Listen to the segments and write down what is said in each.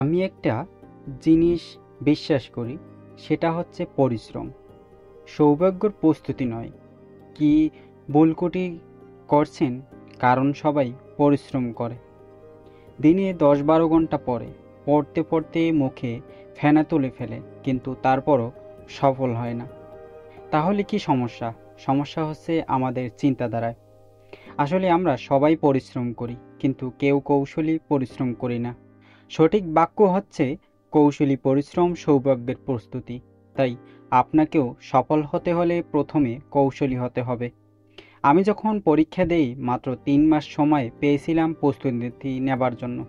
আমি একটা জিনিস বিশ্বাস করি, সেটা হচ্ছে পরিশ্রম। সৌভাগ্যর প্রস্তুতি নয়। কি ভুলকুটি করছেন? কারণ সবাই পরিশ্রম করে। দিনে 10-12 ঘন্টা পড়তে পড়তে মুখে ফেনা তুলে ফেলে, কিন্তু তারপরও সফল হয় না। তাহলে কি সমস্যা? সমস্যা হচ্ছে আমাদের চিন্তাধারায়। আসলে আমরা সবাই পরিশ্রম করি, কিন্তু কেউ কৌশলী পরিশ্রম করি না। সঠিক বাক্য হচ্ছে কৌশলী পরিশ্রম সৌভাগ্যের প্রস্তুতি। তাই আপনাকেও সফল হতে হলে প্রথমে কৌশলী হতে হবে। আমি যখন পরীক্ষা দেই মাত্র 3 মাস সময় পেয়েছিলাম প্রস্তুতি নেবার জন্য।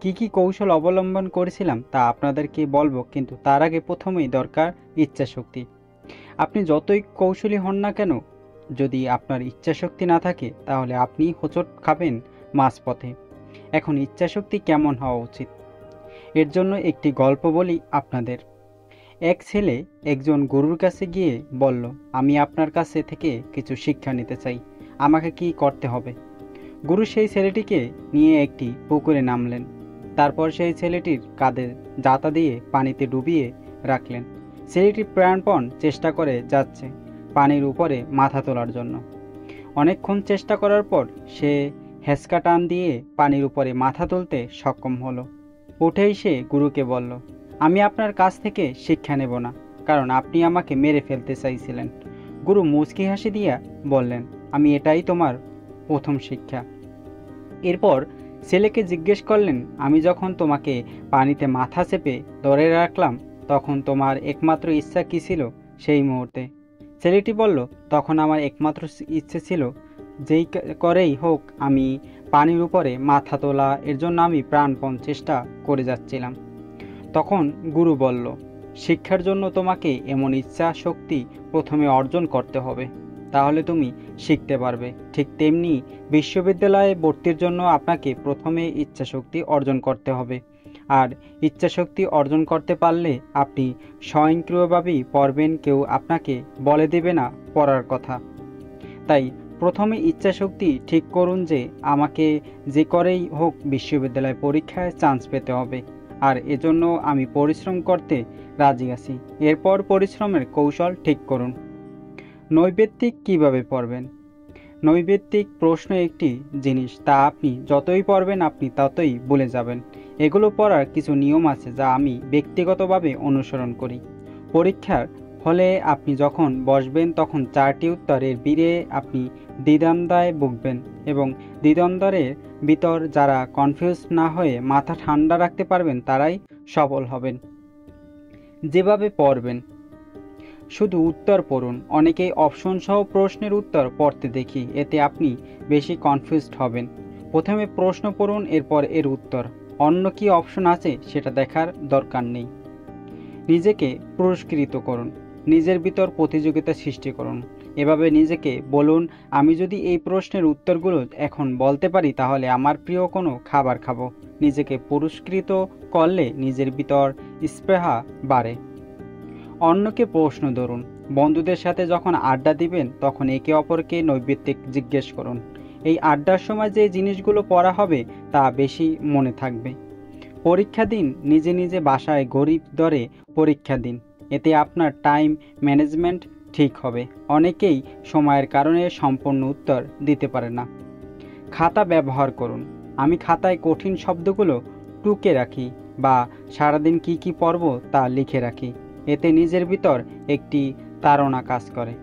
কি কি কৌশল অবলম্বন করেছিলাম তা আপনাদেরকে বলবো, কিন্তু তার আগে প্রথমেই দরকার ইচ্ছাশক্তি। আপনি যতই কৌশলী হন না কেন, যদি আপনার ইচ্ছাশক্তি না থাকে তাহলে আপনি হোঁচট খাবেন মাঝপথে। এখন ইচ্ছাশক্তি কেমন হওয়া উচিত, এর জন্য একটি গল্প বলি আপনাদের। এক ছেলে একজন গুরুর কাছে গিয়ে বলল, আমি আপনার কাছে থেকে কিছু শিক্ষা নিতে চাই, আমাকে কি করতে হবে? গুরু সেই ছেলেটিকে নিয়ে একটি পুকুরে নামলেন। তারপর সেই ছেলেটির কাঁধে যাতা দিয়ে পানিতে ডুবিয়ে রাখলেন। ছেলেটি প্রাণপণ চেষ্টা করে যাচ্ছে পানির উপরে মাথা তোলার জন্য। অনেকক্ষণ চেষ্টা করার পর সে হেঁচকা টান দিয়ে পানির উপরে মাথা তুলতে সক্ষম হলো। উঠেই সে গুরুকে বলল, আমি আপনার কাছ থেকে শিক্ষা নেব না, কারণ আপনি আমাকে মেরে ফেলতে চাইছিলেন। গুরু মুচকি হাসি দিয়া বললেন, আমি এটাই তোমার প্রথম শিক্ষা। এরপর ছেলেকে জিজ্ঞেস করলেন, আমি যখন তোমাকে পানিতে মাথা চেপে ধরে রাখলাম তখন তোমার একমাত্র ইচ্ছা কী ছিল সেই মুহূর্তে? ছেলেটি বলল, তখন আমার একমাত্র ইচ্ছে ছিল যেই করেই হোক আমি পানির উপরে মাথা তোলা, এর জন্য আমি প্রাণপণ চেষ্টা করে যাচ্ছিলাম। তখন গুরু বলল, শিক্ষার জন্য তোমাকে এমন ইচ্ছা শক্তি প্রথমে অর্জন করতে হবে, তাহলে তুমি শিখতে পারবে। ঠিক তেমনি বিশ্ববিদ্যালয়ে ভর্তির জন্য আপনাকে প্রথমে ইচ্ছাশক্তি অর্জন করতে হবে। আর ইচ্ছাশক্তি অর্জন করতে পারলে আপনি স্বয়ংক্রিয়ভাবেই পড়বেন, কেউ আপনাকে বলে দেবে না পড়ার কথা। তাই প্রথমে ইচ্ছাশক্তি ঠিক করুন যে আমাকে যে করেই হোক বিশ্ববিদ্যালয় পরীক্ষায় চান্স পেতে হবে, আর এজন্য আমি পরিশ্রম করতে রাজি আছি। এরপর পরিশ্রমের কৌশল ঠিক করুন। নৈবেত্তিক কিভাবে পড়বেন? নৈবেত্তিক প্রশ্ন একটি জিনিস, তা আপনি যতই পড়বেন আপনি ততই ভুলে যাবেন। এগুলো পড়ার কিছু নিয়ম আছে যা আমি ব্যক্তিগতভাবে অনুসরণ করি। পরীক্ষার হলে আপনি যখন বসবেন তখন 4টি উত্তরের ভিড়ে আপনি দ্বিধাদ্বন্দ্বে ভুগবেন, এবং দ্বিধাদ্বন্দ্বের ভিতর যারা কনফিউজ না হয়ে মাথা ঠান্ডা রাখতে পারবেন তারাই সফল হবেন। যেভাবে পড়বেন, শুধু উত্তর পড়ুন। অনেকেই অপশন সহ প্রশ্নের উত্তর পড়তে দেখি, এতে আপনি বেশি কনফিউজড হবেন। প্রথমে প্রশ্ন পড়ুন, এরপর এর উত্তর। অন্য কি অপশন আছে সেটা দেখার দরকার নেই। নিজেকে পুরস্কৃত করুন, নিজের ভিতর প্রতিযোগিতা সৃষ্টি করুন। এভাবে নিজেকে বলুন, আমি যদি এই প্রশ্নের উত্তরগুলো এখন বলতে পারি তাহলে আমার প্রিয় কোনো খাবার খাবো। নিজেকে পুরস্কৃত করলে নিজের ভিতর স্পৃহা বাড়ে। অন্যকে প্রশ্ন ধরুন। বন্ধুদের সাথে যখন আড্ডা দিবেন তখন একে অপরকে নৈবেত্তিক জিজ্ঞেস করুন। এই আড্ডার সময় যে জিনিসগুলো পড়া হবে তা বেশি মনে থাকবে। পরীক্ষা দিন নিজে নিজে বাসায় গরিব দরে পরীক্ষা দিন, এতে আপনার টাইম ম্যানেজমেন্ট ঠিক হবে। অনেকেই সময়ের কারণে সম্পূর্ণ উত্তর দিতে পারে না। খাতা ব্যবহার করুন। আমি খাতায় কঠিন শব্দগুলো টুকে রাখি বা সারাদিন কি কি পড়ব তা লিখে রাখি। এতে নিজের ভিতর একটি তাড়না কাজ করে।